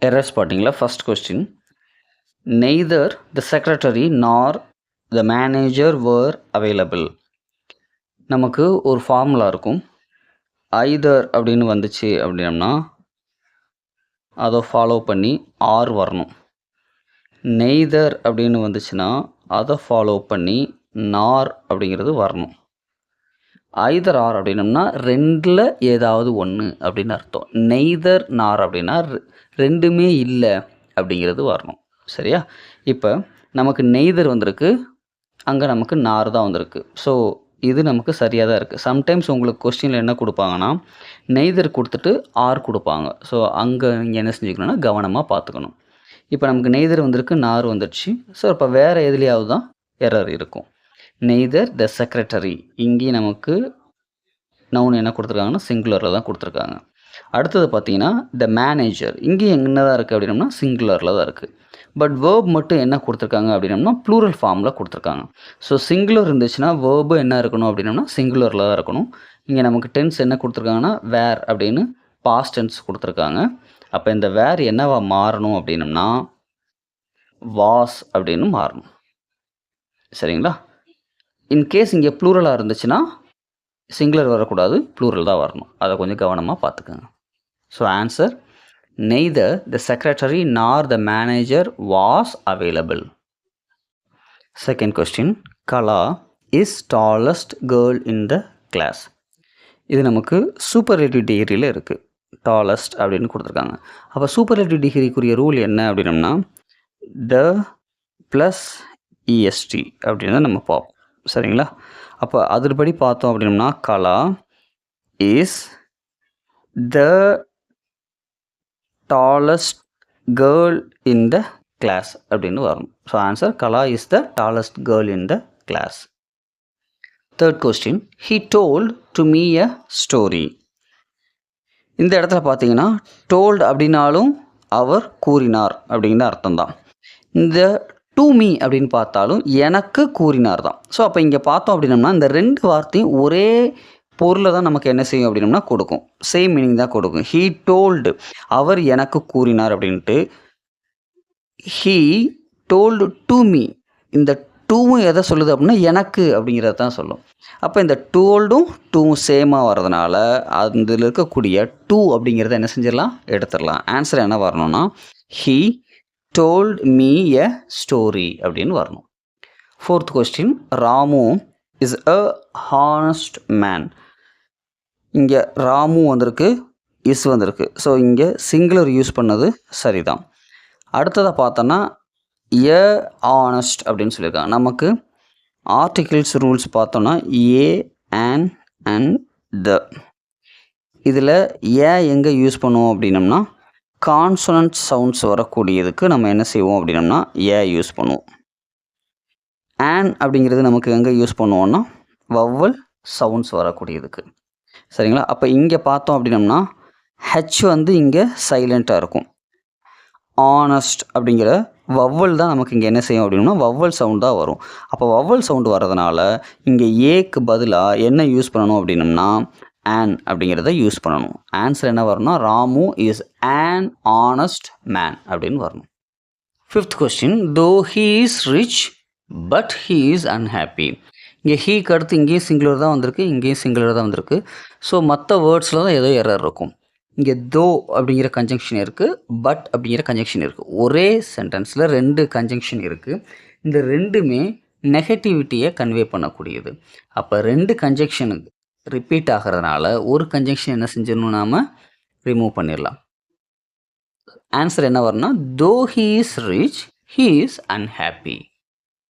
Errors பார்த்தீங்களா? First question, neither the secretary nor the manager var available. நமக்கு ஒரு formula இருக்கும். ஐதர் அப்படின்னு வந்துச்சு அப்படின்னம்னா அதை ஃபாலோ பண்ணி ஆர் வரணும். நெய்தர் அப்படின்னு வந்துச்சுன்னா அதை ஃபாலோ பண்ணி நார் அப்படிங்கிறது வரணும். ஐதர் ஆர் அப்படின்னம்னா ரெண்டில் ஏதாவது ஒன்று அப்படின்னு அர்த்தம். நெய்தர் நார் அப்படின்னா ரெண்டுமே இல்லை அப்படிங்கிறது வரணும். சரியா? இப்போ நமக்கு நெய்தர் வந்திருக்கு, அங்கே நமக்கு நார் தான் வந்திருக்கு. ஸோ இது நமக்கு சரியாக தான் இருக்குது. சம்டைம்ஸ் உங்களுக்கு கொஸ்டினில் என்ன கொடுப்பாங்கன்னா நெய்தர் கொடுத்துட்டு ஆர் கொடுப்பாங்க. ஸோ அங்கே நீங்கள் என்ன செஞ்சுக்கணும்னா கவனமாக பார்த்துக்கணும். இப்போ நமக்கு நெய்தர் வந்திருக்கு, நார் வந்துடுச்சு. ஸோ இப்போ வேறு எதுலேயாவது தான் எரர் இருக்கும். நெய்தர் த செக்ரட்டரி, இங்கேயும் நமக்கு நவுன் என்ன கொடுத்துருக்காங்கன்னா சிங்குலரில் தான் கொடுத்துருக்காங்க. அடுத்தது பார்த்தீங்கன்னா த மேனேஜர், இங்கேயும் என்ன தான் இருக்குது அப்படின்னம்னா சிங்குலரில் தான் இருக்குது. பட் வேர்ப் மட்டும் என்ன கொடுத்துருக்காங்க அப்படின்னம்னா ப்ளூரல் ஃபார்மில் கொடுத்துருக்காங்க. ஸோ சிங்குலர் இருந்துச்சுன்னா வேர்பு என்ன இருக்கணும் அப்படின்னம்னா சிங்குலரில் தான் இருக்கணும். இங்கே நமக்கு டென்ஸ் என்ன கொடுத்துருக்காங்கன்னா வேர் அப்படின்னு பாஸ்ட் டென்ஸ் கொடுத்துருக்காங்க. அப்போ இந்த வேர் என்னவா மாறணும் அப்படின்னம்னா வாஸ் அப்படின்னு மாறணும். சரிங்களா? இன்கேஸ் இங்கே ப்ளூரலாக இருந்துச்சுன்னா சிங்குலர் வரக்கூடாது, ப்ளூரல் தான் வரணும். அதை கொஞ்சம் கவனமாக பார்த்துக்கோங்க. So answer, neither the secretary nor the manager was available. Second question, Kala is tallest girl in the class. இது நமக்கு சூப்பர்லேட்டிவ் டிகிரியில் இருக்குது. டாலஸ்ட் அப்படின்னு கொடுத்துருக்காங்க. அப்போ சூப்பர்லேட்டிவ் டிகிரிக்குரிய ரூல் என்ன அப்படின்னம்னா த ப்ளஸ் இஎஸ்டி அப்படின்னு தான் நம்ம பார்ப்போம். சரிங்களா? அப்போ அதுபடி பார்த்தோம் அப்படின்னம்னா Kala is the tallest girl in the class அப்படின்னு வரணும். So answer, Kala is the tallest girl in the class. Third question, he told to me a story. இந்த இடத்துல பார்த்தீங்கன்னா டோல்டு அப்படின்னாலும் அவர் கூறினார் அப்படிங்கிற அர்த்தம் தான். இந்த டு மீ அப்படின்னு பார்த்தாலும் எனக்கு கூறினார் தான். ஸோ அப்போ இங்கே பார்த்தோம் அப்படின்னம்னா இந்த ரெண்டு வார்த்தையும் ஒரே பொருளை தான் நமக்கு என்ன செய்யும் அப்படின்னம்னா கொடுக்கும். சேம் மீனிங் தான் கொடுக்கும். ஹீ டோல்டு, அவர் எனக்கு கூறினார் அப்படின்ட்டு. ஹீ டோல்டு டு மீ, இந்த டூவும் எதை சொல்லுது அப்படின்னா எனக்கு அப்படிங்கிறத தான் சொல்லும். அப்போ இந்த டோல்டும் டூவும் சேமாக வர்றதுனால அதில் இருக்கக்கூடிய டூ அப்படிங்கிறத என்ன செஞ்சிடலாம், எடுத்துடலாம். ஆன்சர் என்ன வரணும்னா he told me a story அப்படின்னு வரணும். Fourth question, Ramu is a honest man. இங்கே ராமு வந்திருக்கு, இஸ் வந்திருக்கு. ஸோ இங்கே சிங்குலர் யூஸ் பண்ணது சரிதான். அடுத்ததாக பார்த்தோன்னா எ ஆனஸ்ட் அப்படின்னு சொல்லியிருக்காங்க. நமக்கு ஆர்டிகிள்ஸ் ரூல்ஸ் பார்த்தோன்னா ஏ அண்ட் த. இதில் ஏ எங்கே யூஸ் பண்ணுவோம் அப்படின்னம்னா கான்சனன்ட் சவுண்ட்ஸ் வரக்கூடியதுக்கு நம்ம என்ன செய்வோம் அப்படின்னம்னா ஏ யூஸ் பண்ணுவோம். ஆன் அப்படிங்கிறது நமக்கு எங்கே யூஸ் பண்ணுவோம்னா வவ்வல் சவுண்ட்ஸ் வரக்கூடியதுக்கு. சரிங்களா? அப்போ இங்கே பார்த்தோம் அப்படின்னம்னா ஹெச் வந்து இங்கே சைலண்ட்டாக இருக்கும். ஆனஸ்ட் அப்படிங்கிற வவ்வல் தான் நமக்கு இங்கே என்ன செய்யும் அப்படின்னா வவ்வல் சவுண்ட் தான் வரும். அப்போ வவ்வல் சவுண்டு வர்றதுனால இங்கே ஏக்கு பதிலாக என்ன யூஸ் பண்ணணும் அப்படின்னம்னா ஆன் அப்படிங்கிறத யூஸ் பண்ணணும். ஆன்சர் என்ன வரணும்னா Ramu is on honest man அப்படின்னு வரணும். ஃபிஃப்த் கொஸ்டின், தோ he is rich but he is unhappy. இங்கே ஹீக்கு அடுத்து இங்கேயும் சிங்குலர் தான் வந்திருக்கு, இங்கேயும் சிங்குலர் தான் வந்திருக்கு. ஸோ மற்ற வேர்ட்ஸில் தான் ஏதோ எரர் இருக்கும். இங்கே தோ அப்படிங்கிற கன்ஜங்ஷன் இருக்குது, பட் அப்படிங்கிற கன்ஜங்ஷன் இருக்குது. ஒரே சென்டென்ஸில் ரெண்டு கன்ஜங்ஷன் இருக்குது. இந்த ரெண்டுமே நெகட்டிவிட்டியை கன்வே பண்ணக்கூடியது. அப்போ ரெண்டு கன்ஜங்ஷனுக்கு ரிப்பீட் ஆகிறதுனால ஒரு கன்ஜங்ஷன் என்ன செஞ்சிடணும், நாம் ரிமூவ் பண்ணிடலாம். ஆன்சர் என்ன வரும்னா தோ he is rich he is unhappy.